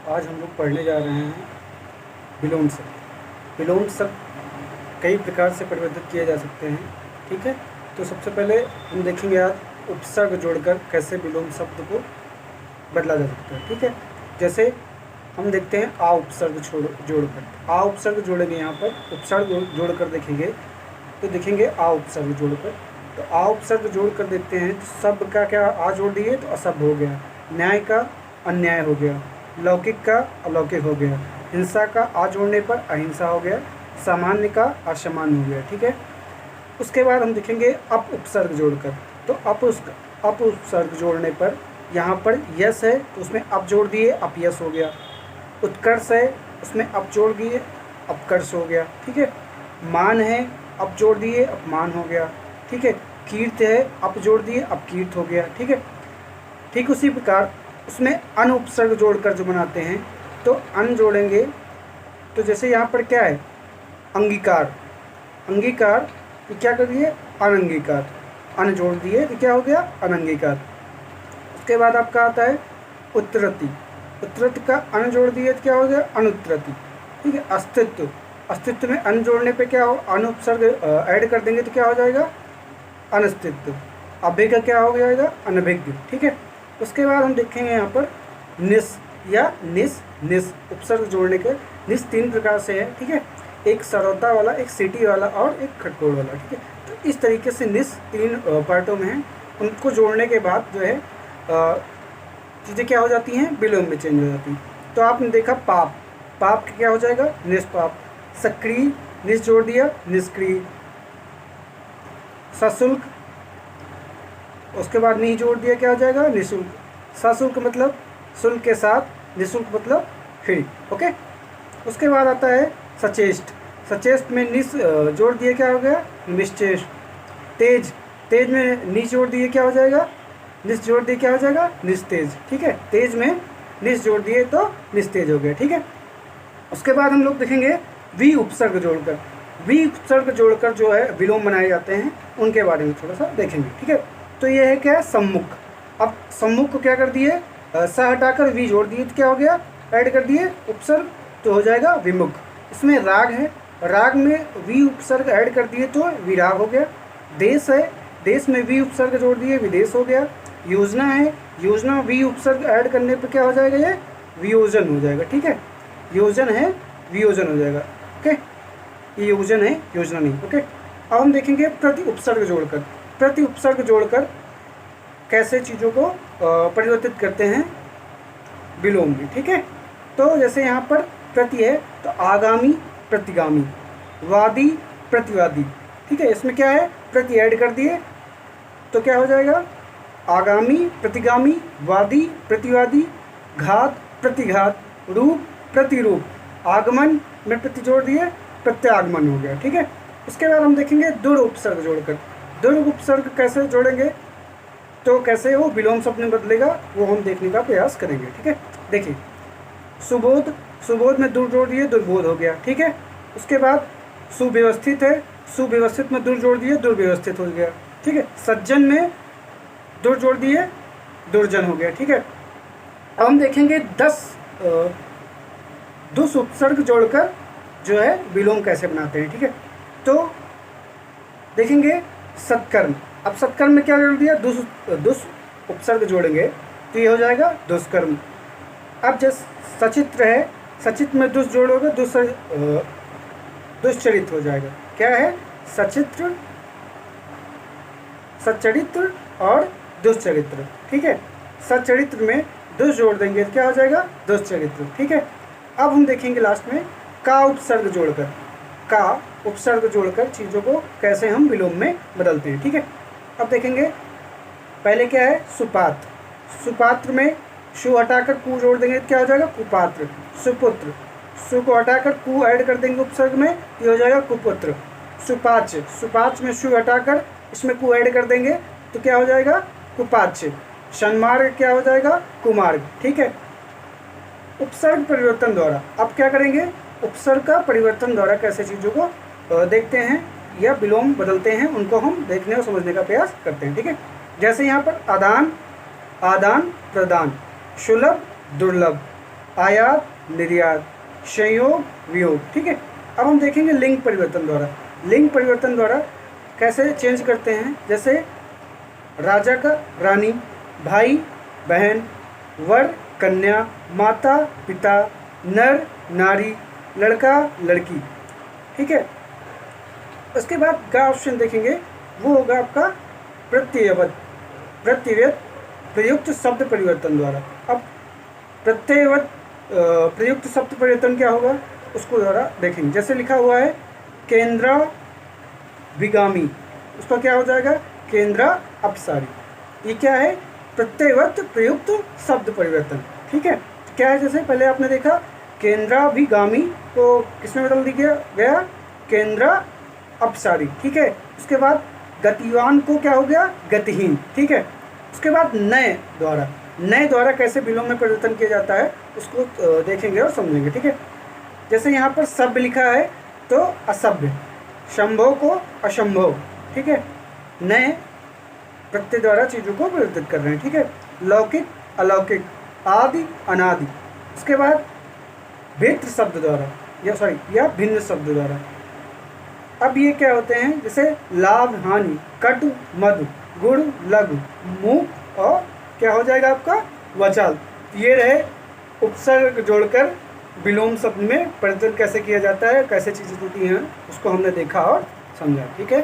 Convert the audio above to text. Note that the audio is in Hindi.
आज हम लोग पढ़ने जा रहे हैं विलोम शब्द। विलोम शब्द कई प्रकार से परिवर्तित किए जा सकते हैं, ठीक है। तो सबसे पहले हम देखेंगे आज उपसर्ग जोड़कर कैसे विलोम शब्द को बदला जा सकता है, ठीक है। जैसे हम देखते हैं आ उपसर्ग जोड़कर, आ उपसर्ग जोड़ेंगे, यहाँ पर उपसर्ग जोड़कर देखेंगे तो देखेंगे आ उपसर्ग जोड़कर। तो आ उपसर्ग जोड़कर देखते हैं तो शब्द का क्या आ जोड़ दिए तो अशब्द हो गया, न्याय का अन्याय हो गया, लौकिक का अलौकिक हो गया, हिंसा का आ जोड़ने पर अहिंसा हो गया, सामान्य का असामान्य हो गया, ठीक है। उसके बाद हम देखेंगे अप उपसर्ग जोड़कर। तो अप उपसर्ग जोड़ने पर यहाँ पर यस है तो उसमें अप जोड़ दिए अपयस हो गया, उत्कर्ष है उसमें अप जोड़ दिए अपकर्ष हो गया, ठीक है। मान है अप जोड़ दिए अपमान हो गया, ठीक है। कीर्त है अप जोड़ दिए अपकीर्त हो गया, ठीक है। ठीक उसी प्रकार उसमें अन उपसर्ग जोड़कर जो बनाते हैं तो अन जोड़ेंगे तो जैसे यहाँ पर क्या है अंगीकार, अंगीकार ये क्या कर दिए अनंगीकार, अन जोड़ दिए तो क्या हो गया अनंगीकार। उसके बाद आपका आता है उत्तरति, उत्तरति का अन जोड़ दिए तो क्या हो गया अनुत्तरति, ठीक है। अस्तित्व, अस्तित्व में अन जोड़ने पे क्या हो अन उपसर्ग ऐड कर देंगे तो क्या हो जाएगा अनस्तित्व। अभिज्ञ क्या हो जाएगा अनभिज्ञ, ठीक है। उसके बाद हम देखेंगे यहाँ पर निस या निस उपसर्ग जोड़ने के निस तीन प्रकार से है, ठीक है। एक सरौता वाला, एक सीटी वाला और एक खटकोड़ वाला, ठीक है। तो इस तरीके से निस तीन पार्टों में है, उनको जोड़ने के बाद जो है चीज़ें क्या हो जाती हैं विलोम में चेंज हो जाती हैं। तो आपने देखा पाप, पाप क्या हो जाएगा निष्पाप, सक्रिय निस जोड़ दिया निष्क्रिय, सशुल्क उसके बाद नहीं जोड़ दिया क्या हो जाएगा निःशुल्क, सशुल्क मतलब शुल्क के साथ, निःशुल्क मतलब फ्री, ओके। उसके बाद आता है सचेष्ट, सचेष्ट में निस जोड़ दिए क्या हो गया निश्चेष्ट। तेज, तेज में निस जोड़ दिए क्या हो जाएगा निस जोड़ दिए क्या हो जाएगा निस्तेज, ठीक है। तेज में निस जोड़ दिए तो निस्तेज हो गया, ठीक है। उसके बाद हम लोग देखेंगे वी उपसर्ग जोड़कर, वी उपसर्ग जोड़कर जो है विलोम बनाए जाते हैं उनके बारे में थोड़ा सा देखेंगे, ठीक है। तो ये है क्या सम्मुख, अब सम्मुख को क्या कर दिए स हटाकर वी जोड़ दिए तो क्या हो गया ऐड कर दिए उपसर्ग तो हो जाएगा विमुख। इसमें राग है, राग में वी उपसर्ग ऐड कर दिए तो विराग हो गया। देश है, देश में वी उपसर्ग जोड़ दिए विदेश हो गया। योजना है, योजना वी उपसर्ग ऐड करने पर क्या हो जाएगा ये वियोजन हो जाएगा, ठीक है। योजन है वियोजन हो जाएगा, ओके। ये योजन है योजना नहीं, ओके। अब हम देखेंगे प्रति उपसर्ग जोड़कर, प्रति उपसर्ग जोड़कर कैसे चीज़ों को परिवर्तित करते हैं विलोम में, ठीक है। तो जैसे यहाँ पर प्रति है तो आगामी प्रतिगामी, वादी प्रतिवादी, ठीक है। इसमें क्या है प्रति ऐड कर दिए तो क्या हो जाएगा आगामी प्रतिगामी, वादी प्रतिवादी, घात प्रतिघात, रूप प्रतिरूप, आगमन में प्रति जोड़ दिए प्रत्यागमन हो गया, ठीक है। उसके बाद हम देखेंगे दुर उपसर्ग जोड़कर, दुर उपसर्ग कैसे जोड़ेंगे तो कैसे वो विलोम शब्द में बदलेगा वो हम देखने का प्रयास करेंगे, ठीक है। देखिए सुबोध, सुबोध में दुर जोड़ दिए दुर्बोध हो गया, ठीक है। उसके बाद सुव्यवस्थित है, सुव्यवस्थित में दुर जोड़ दिए दुर्व्यवस्थित हो गया, ठीक है। सज्जन में दुर जोड़ दिए दुर्जन हो गया, ठीक है। अब हम देखेंगे 10 दुस उपसर्ग जोड़कर जो है विलोम कैसे बनाते हैं, ठीक है। तो देखेंगे सत्कर्म, अब सत्कर्म में क्या जोड़ दिया दुस उपसर्ग जोड़ेंगे तो ये हो जाएगा दुष्कर्म। अब जैसे सचित्र है, सचित्र में दुस जोड़ोगे दुष्चरित्र हो जाएगा, क्या है सचित्र, सच्चरित्र और दुष्चरित्र, ठीक है। सच्चरित्र में दुस जोड़ देंगे तो क्या हो जाएगा दुष्चरित्र, ठीक है। अब हम देखेंगे लास्ट में का उपसर्ग जोड़कर, का उपसर्ग जोड़कर चीज़ों को कैसे हम विलोम में बदलते हैं, ठीक है। अब देखेंगे पहले क्या है सुपात्र, सुपात्र में शु हटाकर कु जोड़ देंगे तो क्या हो जाएगा कुपात्र। सुपुत्र, सु को हटाकर कु ऐड कर देंगे उपसर्ग में ये हो जाएगा कुपुत्र। सुपाच्य, सुपाच्य में शु हटाकर इसमें कु ऐड कर देंगे तो क्या हो जाएगा कुपाच्य। सन्मार्ग क्या हो जाएगा कुमार्ग, ठीक है। उपसर्ग परिवर्तन द्वारा अब क्या करेंगे उपसर्ग का परिवर्तन द्वारा कैसे चीज़ों को देखते हैं या विलोम बदलते हैं उनको हम देखने और समझने का प्रयास करते हैं, ठीक है। जैसे यहाँ पर आदान, आदान प्रदान, सुलभ दुर्लभ, आयात निर्यात, संयोग वियोग। ठीक है, अब हम देखेंगे लिंग परिवर्तन द्वारा। लिंग परिवर्तन द्वारा कैसे चेंज करते हैं, जैसे राजा का रानी, भाई बहन, वर कन्या, माता पिता, नर नारी, लड़का लड़की। ठीक है, उसके बाद का ऑप्शन देखेंगे, वो होगा आपका प्रत्ययवत, प्रत्ययवत प्रयुक्त शब्द परिवर्तन द्वारा। अब प्रत्ययवत प्रयुक्त शब्द परिवर्तन क्या होगा उसको द्वारा देखेंगे। जैसे लिखा हुआ है केंद्रा विगामी, उसका क्या हो जाएगा केंद्रा अपसारी। ये क्या है, प्रत्ययवत प्रयुक्त शब्द परिवर्तन। ठीक है, क्या है, जैसे पहले आपने देखा केंद्रा विगामी को किसमें बदल दिया गया, केंद्रा अपसारी। ठीक है, उसके बाद गतिवान को क्या हो गया, गतिहीन। ठीक है, उसके बाद नए द्वारा, नए द्वारा कैसे विलोम में परिवर्तन किया जाता है उसको देखेंगे और समझेंगे। ठीक है, जैसे यहाँ पर सभ्य लिखा है तो असभ्य, शंभव को असंभव। ठीक है, नए प्रत्यय द्वारा चीज़ों को परिवर्तित कर रहे हैं। ठीक है, लौकिक अलौकिक, आदि अनादि। उसके बाद भिन्न शब्द द्वारा या भिन्न शब्द द्वारा। अब ये क्या होते हैं, जैसे लाभ हानि, कटु मधु, गुड़ लघु, मुख और क्या हो जाएगा आपका वचाल। ये रहे उपसर्ग जोड़कर विलोम शब्द में परिवर्तन कैसे किया जाता है, कैसे चीज़ें होती हैं, उसको हमने देखा और समझा। ठीक है।